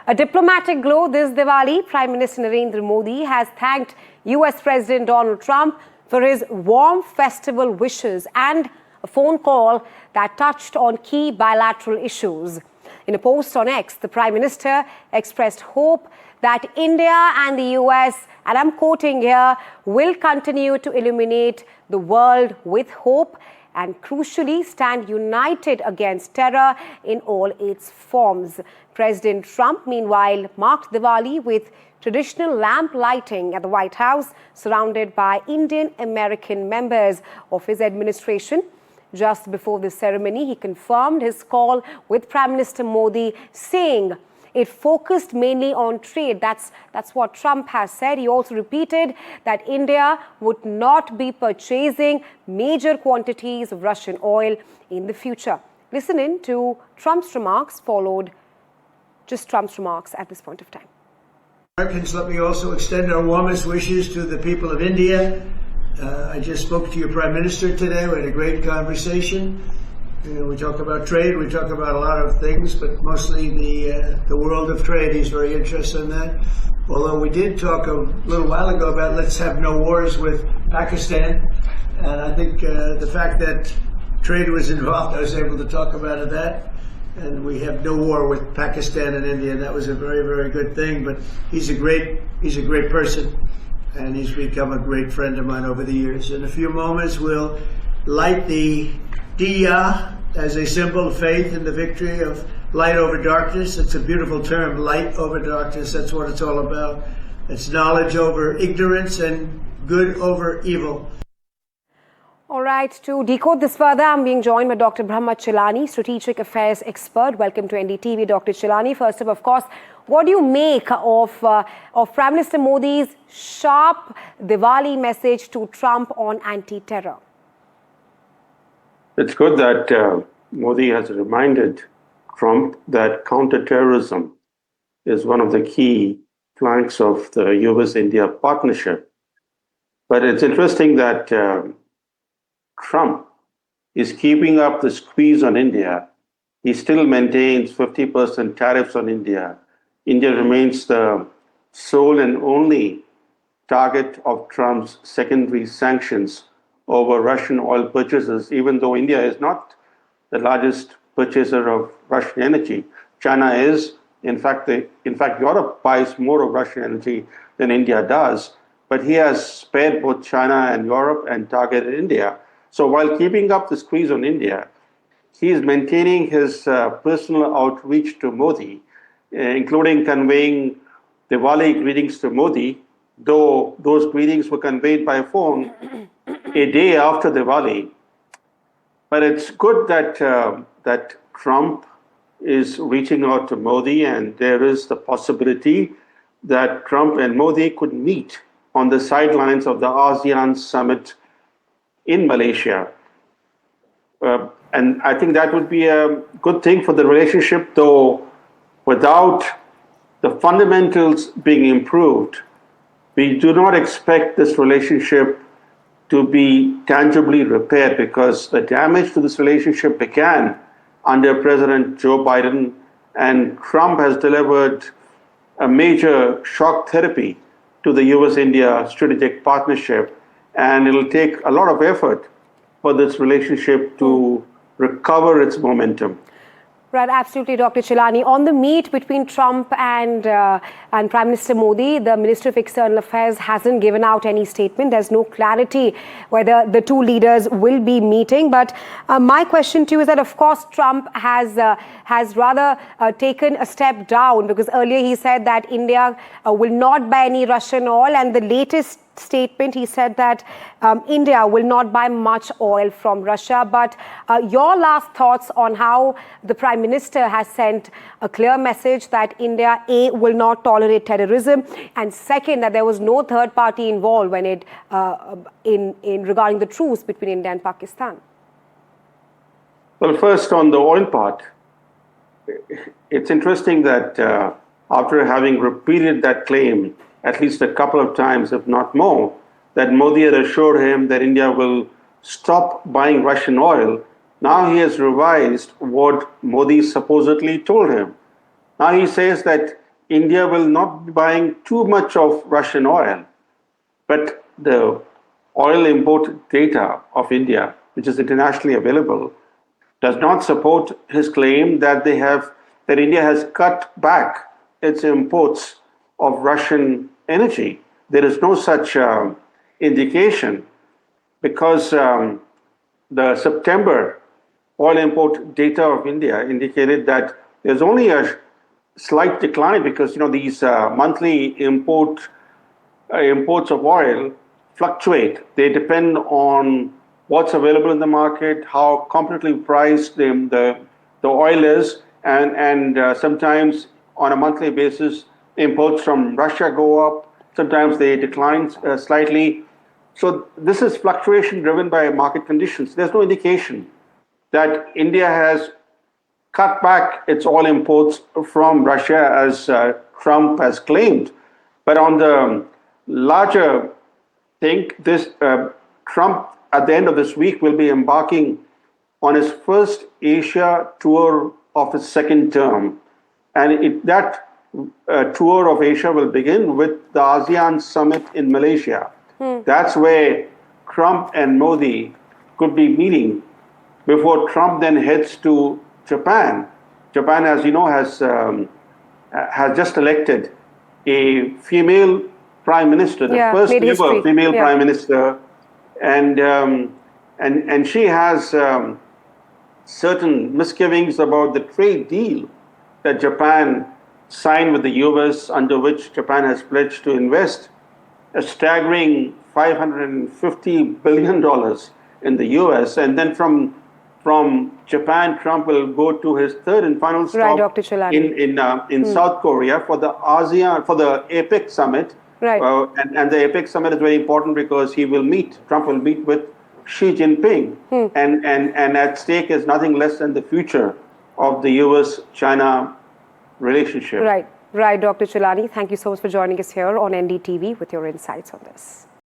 A diplomatic glow this Diwali, Prime Minister Narendra Modi has thanked US President Donald Trump for his warm festival wishes and a phone call that touched on key bilateral issues. In a post on X, the Prime Minister expressed hope that India and the US, and I'm quoting here, will continue to illuminate the world with hope and crucially stand united against terror in all its forms. President Trump, meanwhile, marked Diwali with traditional lamp lighting at the White House, surrounded by Indian-American members of his administration. Just before the ceremony, he confirmed his call with Prime Minister Modi, saying it focused mainly on trade. That's what Trump has said. He also repeated that India would not be purchasing major quantities of Russian oil in the future. Listen in to Trump's remarks, followed just Trump's remarks at this point of time. Americans, let me also extend our warmest wishes to the people of India. I just spoke to your Prime Minister today. We had a great conversation. We talk about trade, we talk about a lot of things, but mostly the world of trade. He's very interested in that. Although we did talk a little while ago about let's have no wars with Pakistan. And I think the fact that trade was involved, I was able to talk about that. And we have no war with Pakistan and India, and that was a very, very good thing. But he's a great person, and he's become a great friend of mine over the years. In a few moments, we'll light the Diya as a symbol of faith in the victory of light over darkness. It's a beautiful term, light over darkness. That's what it's all about. It's knowledge over ignorance and good over evil. All right, to decode this further, I'm being joined by Dr. Brahma Chilani, Strategic Affairs Expert. Welcome to NDTV, Dr. Chilani. First up, of course, what do you make of Prime Minister Modi's sharp Diwali message to Trump on anti-terror? It's good that Modi has reminded Trump that counterterrorism is one of the key planks of the US-India partnership. But it's interesting that Trump is keeping up the squeeze on India. He still maintains 50% tariffs on India. India remains the sole and only target of Trump's secondary sanctions over Russian oil purchases, even though India is not the largest purchaser of Russian energy. China is. In fact, Europe buys more of Russian energy than India does. But he has spared both China and Europe and targeted India. So while keeping up the squeeze on India, he is maintaining his personal outreach to Modi, including conveying Diwali greetings to Modi, though those greetings were conveyed by phone a day after Diwali. But it's good that Trump is reaching out to Modi, and there is the possibility that Trump and Modi could meet on the sidelines of the ASEAN summit in Malaysia. And I think that would be a good thing for the relationship, though without the fundamentals being improved, we do not expect this relationship to be tangibly repaired, because the damage to this relationship began under President Joe Biden, and Trump has delivered a major shock therapy to the US-India strategic partnership, and it'll take a lot of effort for this relationship to recover its momentum. Right, absolutely, Dr. Chilani. On the meet between Trump and Prime Minister Modi, the Minister of External Affairs hasn't given out any statement. There's no clarity whether the two leaders will be meeting. But my question to you is that, of course, Trump has rather taken a step down, because earlier he said that India will not buy any Russian oil, and the latest statement he said that India will not buy much oil from Russia. But your last thoughts on how the Prime Minister has sent a clear message that India, A, will not tolerate terrorism, and second, that there was no third party involved when it in regarding the truce between India and Pakistan. Well, first on the oil part, it's interesting that after having repeated that claim at least a couple of times, if not more, that Modi had assured him that India will stop buying Russian oil. Now he has revised what Modi supposedly told him. Now he says that India will not be buying too much of Russian oil, but the oil import data of India, which is internationally available, does not support his claim that India has cut back its imports of Russian energy. There is no such indication because the September oil import data of India indicated that there's only a slight decline because these monthly imports of oil fluctuate. They depend on what's available in the market, how competitively priced the oil is, and sometimes on a monthly basis, imports from Russia go up. Sometimes they decline slightly. So this is fluctuation driven by market conditions. There's no indication that India has cut back its oil imports from Russia as Trump has claimed. But on the larger thing, Trump at the end of this week will be embarking on his first Asia tour of his second term. And that tour of Asia will begin with the ASEAN summit in Malaysia. That's where Trump and Modi could be meeting before Trump then heads to Japan. Japan, as you know, has just elected a female prime minister, the first ever female prime minister, and she has certain misgivings about the trade deal that Japan signed with the US, under which Japan has pledged to invest a staggering $550 billion in the US. And then from Japan, Trump will go to his third and final stop in South Korea for the APEC summit. Right. And the APEC summit is very important because Trump will meet with Xi Jinping. And at stake is nothing less than the future of the US-China relationship. Right, Dr. Chilani. Thank you so much for joining us here on NDTV with your insights on this.